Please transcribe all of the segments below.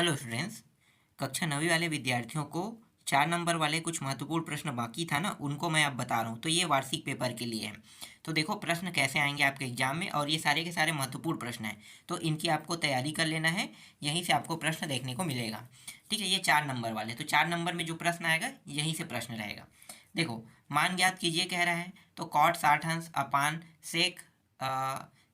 Hello students. कक्षा 9वीं वाले विद्यार्थियों को 4 नंबर वाले कुछ महत्वपूर्ण प्रश्न बाकी था ना, उनको मैं अब बता रहा हूँ। तो ये वार्षिक पेपर के लिए है। तो देखो प्रश्न कैसे आएंगे आपके एग्जाम में, और ये सारे के सारे महत्वपूर्ण प्रश्न हैं, तो इनकी आपको तैयारी कर लेना है। यहीं से आपको प्रश्न देखने को मिलेगा। ठीक है, ये 4 नंबर वाले, तो 4 नंबर में जो प्रश्न आएगा यहीं से प्रश्न रहेगा। देखो, मान ज्ञात कीजिए कह रहा है, तो कॉट 60 अंश अपान सेक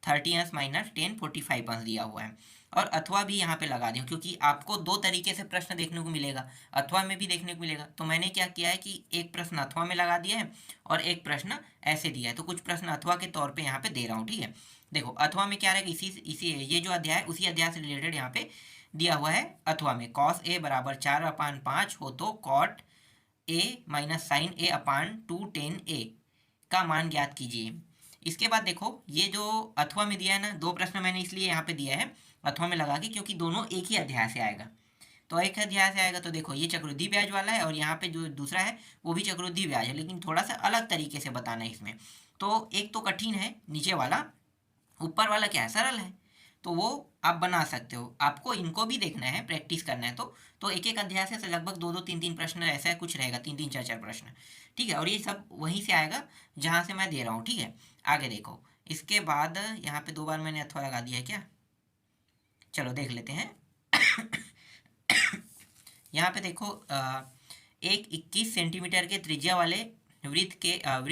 30 अंश माइनस टेन 45 अंश दिया हुआ है। और अथवा भी यहाँ पे लगा दिया, क्योंकि आपको दो तरीके से प्रश्न देखने को मिलेगा, अथवा में भी देखने को मिलेगा। तो मैंने क्या किया है कि एक प्रश्न अथवा में लगा दिया है और एक प्रश्न ऐसे दिया है। तो कुछ प्रश्न अथवा के तौर पे यहाँ पे दे रहा हूँ। ठीक है, देखो अथवा में क्या रहेगा, इसी ये जो अध्याय उसी अध्याय से रिलेटेड यहाँ पे दिया हुआ है। अथवा में कॉस ए बराबर 4/5 हो तो cot A minus sine A upon 2 tan a का मान ज्ञात कीजिए। इसके बाद देखो, ये जो अथवा में दिया है ना, दो प्रश्न मैंने इसलिए यहाँ पे दिया है अथवा में लगा के, क्योंकि दोनों एक ही अध्याय से आएगा। तो एक अध्याय से आएगा, तो देखो ये चक्रवृद्धि ब्याज वाला है और यहाँ पे जो दूसरा है वो भी चक्रवृद्धि ब्याज है, लेकिन थोड़ा सा अलग तरीके से बताना है इसमें। तो एक तो कठिन है नीचे वाला, ऊपर वाला क्या है, सरल है। तो वो आप बना सकते हो, आपको इनको भी देखना है, प्रैक्टिस करना है। तो एक एक अध्याय से लगभग दो दो तीन तीन प्रश्न ऐसा कुछ रहेगा, तीन तीन चार चार प्रश्न। ठीक है, और ये सब वहीं से आएगा जहाँ से मैं दे रहा हूँ। ठीक है, आगे देखो। इसके बाद यहाँ पे 2 बार मैंने अथवा लगा दिया है क्या, चलो देख लेते हैं। यहाँ पे देखो, एक 21 सेंटीमीटर के त्रिज्या वाले वृत्त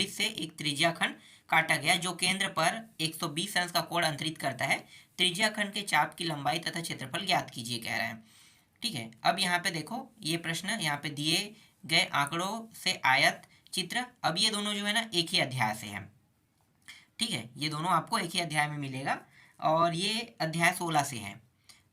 से एक त्रिज्या खंड काटा गया जो केंद्र पर 120 अंश का कोण अंतरित करता है। त्रिज्या खंड के चाप की लंबाई तथा क्षेत्रफल ज्ञात कीजिए कह रहा है। ठीक है, अब यहाँ पे देखो, ये प्रश्न यहाँ पे दिए गए आंकड़ों से आयत चित्र, अब ये दोनों जो है ना एक ही अध्याय से है। ठीक है, ये दोनों आपको एक ही अध्याय में मिलेगा, और ये अध्याय 16 से है।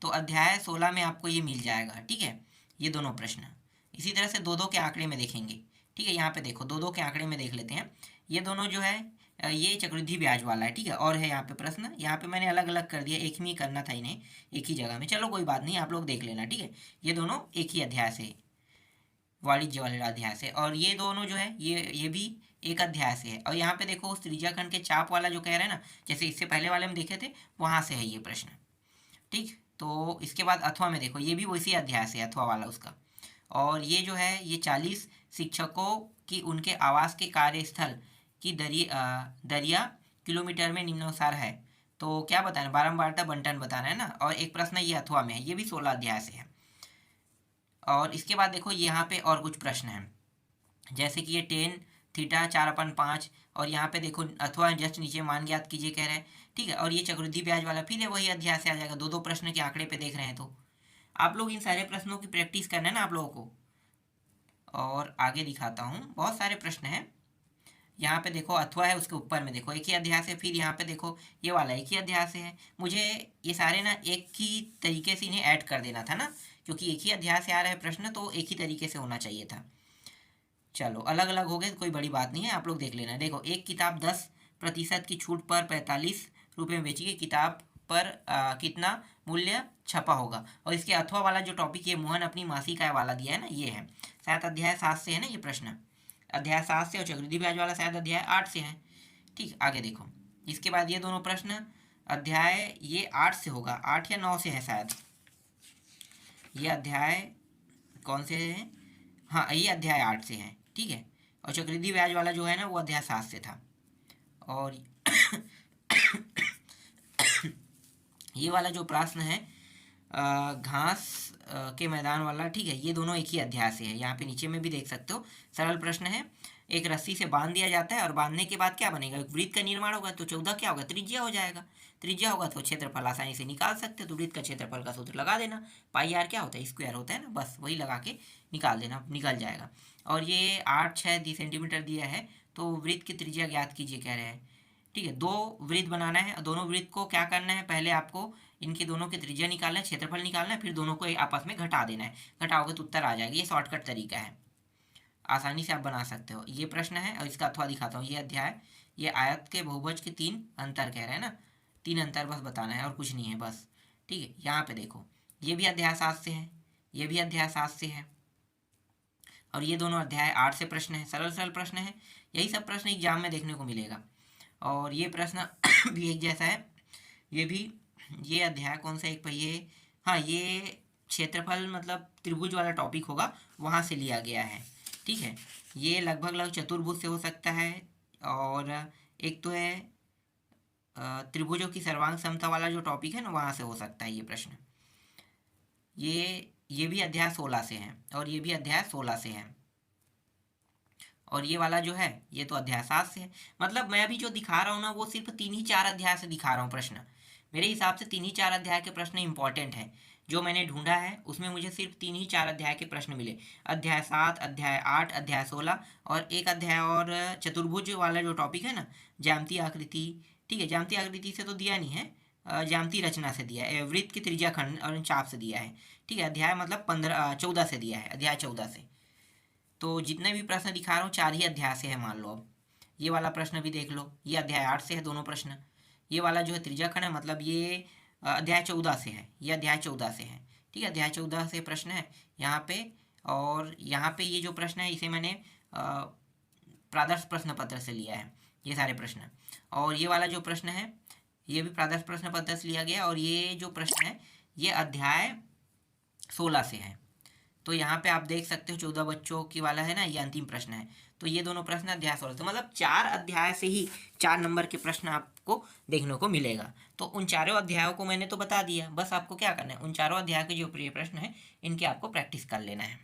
तो अध्याय 16 में आपको ये मिल जाएगा। ठीक है, ये दोनों प्रश्न इसी तरह से दो दो के आंकड़े में देखेंगे। ठीक है, यहाँ पे देखो दो दो के आंकड़े में देख लेते हैं। ये दोनों जो है ये चक्रवृद्धि ब्याज वाला है। ठीक है, और है यहाँ पे प्रश्न, यहाँ पे मैंने अलग अलग कर दिया, एक में ही करना था इन्हें, एक ही जगह में। चलो कोई बात नहीं, आप लोग देख लेना। ठीक है, ये दोनों एक ही अध्याय से, वाणिज्य वाले अध्याय से, और ये दोनों जो है ये भी एक अध्याय से है। और यहाँ पे देखो उस त्रिज्या खंड के चाप वाला जो कह रहे हैं ना, जैसे इससे पहले वाले में देखे थे, वहाँ से है ये प्रश्न। ठीक, तो इसके बाद अथवा में देखो, ये भी उसी अध्याय से अथवा वाला उसका। और ये जो है ये 40 शिक्षकों की उनके आवास के कार्यस्थल की दरिया किलोमीटर में निम्नानुसार है। तो क्या बताना, बारंबारता बंटन बताना है ना। और एक प्रश्न ये अथवा में है, ये भी 16 अध्याय से है। और इसके बाद देखो यहाँ पे और कुछ प्रश्न हैं, जैसे कि ये टेन थीटा 4/5, और यहाँ पे देखो अथवा जस्ट नीचे मान ज्ञात कीजिए कह रहे हैं। ठीक है, और ये चक्रवृद्धि ब्याज वाला फिर है वही अध्याय से आ जाएगा। दो दो प्रश्न के आंकड़े पे देख रहे हैं, तो आप लोग इन सारे प्रश्नों की प्रैक्टिस करना है ना आप लोगों को। और आगे दिखाता हूँ, बहुत सारे प्रश्न हैं। यहाँ पे देखो अथवा है, उसके ऊपर में देखो एक ही अध्याय से, फिर यहाँ पे देखो ये वाला एक ही अध्याय से है। मुझे ये सारे ना एक ही तरीके से इन्हें ऐड कर देना था ना, क्योंकि एक ही अध्याय से आ रहा है प्रश्न, तो एक ही तरीके से होना चाहिए था। चलो अलग अलग हो गए, कोई बड़ी बात नहीं है, आप लोग देख लेना। देखो, एक किताब 10% की छूट पर 45 रुपये में बेची गई, किताब पर कितना मूल्य छपा होगा। और इसके अथवा वाला जो टॉपिक है, मोहन अपनी मासिक आय वाला दिया है ना, ये है शायद अध्याय 7 से है ना ये प्रश्न, अध्याय 7 से। और चक्रवृद्धि ब्याज वाला शायद अध्याय 8 से है। ठीक, आगे देखो। इसके बाद ये दोनों प्रश्न अध्याय ये 8 से होगा, 8 या 9 से है शायद। ये अध्याय कौन से है, हाँ ये अध्याय 8 से है। ठीक है, और चक्रवृद्धि ब्याज वाला जो है ना वो अध्याय 7 से था। और ये वाला जो प्रश्न है घास के मैदान वाला, ठीक है, ये दोनों एक ही अध्याय से है। यहाँ पे नीचे में भी देख सकते हो, सरल प्रश्न है। एक रस्सी से बांध दिया जाता है और बांधने के बाद क्या बनेगा, एक वृत्त का निर्माण होगा। तो 14 क्या होगा, त्रिज्या हो जाएगा। त्रिज्या होगा तो क्षेत्रफल आसानी से निकाल सकते हो। तो वृत्त का क्षेत्रफल का सूत्र लगा देना, पाई आर क्या होता है, स्क्वायर होता है ना, बस वही लगा के निकाल देना, निकल जाएगा। और ये 8-6 सेंटीमीटर दिया है, तो वृत्त की त्रिज्या ज्ञात कीजिए कह रहे हैं। ठीक है, दो वृत्त बनाना है, दोनों वृत्त को क्या करना है, पहले आपको इनके दोनों की त्रिज्या निकालना है, क्षेत्रफल निकालना है, फिर दोनों को आपस में घटा देना है। घटाओगे तो उत्तर आ जाएगा। ये शॉर्टकट तरीका है, आसानी से आप बना सकते हो। ये प्रश्न है और इसका अथवा दिखाता हूँ। ये अध्याय, ये आयत के बहुभुज के 3 अंतर कह रहे हैं ना, 3 अंतर बस बताना है और कुछ नहीं है बस। ठीक है, यहाँ पे देखो, ये भी अध्याय 7 से है, ये भी अध्याय 7 से है, और ये दोनों अध्याय 8 से प्रश्न है। सरल सरल प्रश्न है, यही सब प्रश्न एग्जाम में देखने को मिलेगा। और ये प्रश्न भी एक जैसा है, ये भी, ये अध्याय कौन सा, एक पहिए, हाँ ये क्षेत्रफल मतलब त्रिभुज वाला टॉपिक होगा, वहाँ से लिया गया है। ठीक है, ये लगभग चतुर्भुज से हो सकता है, और एक तो है त्रिभुजों की सर्वांग समता वाला जो टॉपिक है ना, वहाँ से हो सकता है ये प्रश्न। ये भी अध्याय 16 से है, और ये भी अध्याय 16 से है, और ये वाला जो है ये तो अध्याय 7 से है। मतलब मैं अभी जो दिखा रहा हूँ ना, वो सिर्फ 3 ही 4 अध्याय से दिखा रहा हूँ प्रश्न। मेरे हिसाब से 3 ही 4 अध्याय के प्रश्न इंपॉर्टेंट हैं। जो मैंने ढूंढा है उसमें मुझे सिर्फ 3 ही 4 अध्याय के प्रश्न मिले। अध्याय 7, अध्याय 8, अध्याय 16, और एक अध्याय और चतुर्भुज वाला जो टॉपिक है ना, ज्यामितीय आकृति। ठीक है, ज्यामितीय आकृति से तो दिया नहीं है, ज्यामितीय रचना से दिया है, वृत्त की त्रिज्या खंड और चाप से दिया है। ठीक है, अध्याय मतलब 14 से दिया है, अध्याय 14 से। तो जितने भी प्रश्न दिखा रहा हूँ 4 ही अध्याय से है, मान लो। अब ये वाला प्रश्न भी देख लो, ये अध्याय 8 से है दोनों प्रश्न। ये वाला जो है त्रिज्या खंड है, मतलब ये अध्याय 14 से है, ये अध्याय 14 से है। ठीक है, अध्याय 14 से प्रश्न है यहाँ पे। और यहाँ पे ये जो प्रश्न है इसे मैंने प्रादर्श प्रश्न पत्र से लिया है, ये सारे प्रश्न। और ये वाला जो प्रश्न है ये भी प्रादर्श प्रश्न पत्र से लिया गया, और ये जो प्रश्न है ये अध्याय 16 से है। तो यहाँ पे आप देख सकते हो 14 बच्चों की वाला है ना, ये अंतिम प्रश्न है। तो ये दोनों प्रश्न अध्याय 16 से, मतलब 4 अध्याय से ही 4 नंबर के प्रश्न आपको देखने को मिलेगा। तो उन चारों अध्यायों को मैंने तो बता दिया, बस आपको क्या करना है, उन चारों अध्याय के जो प्रिय प्रश्न है इनके आपको प्रैक्टिस कर लेना है।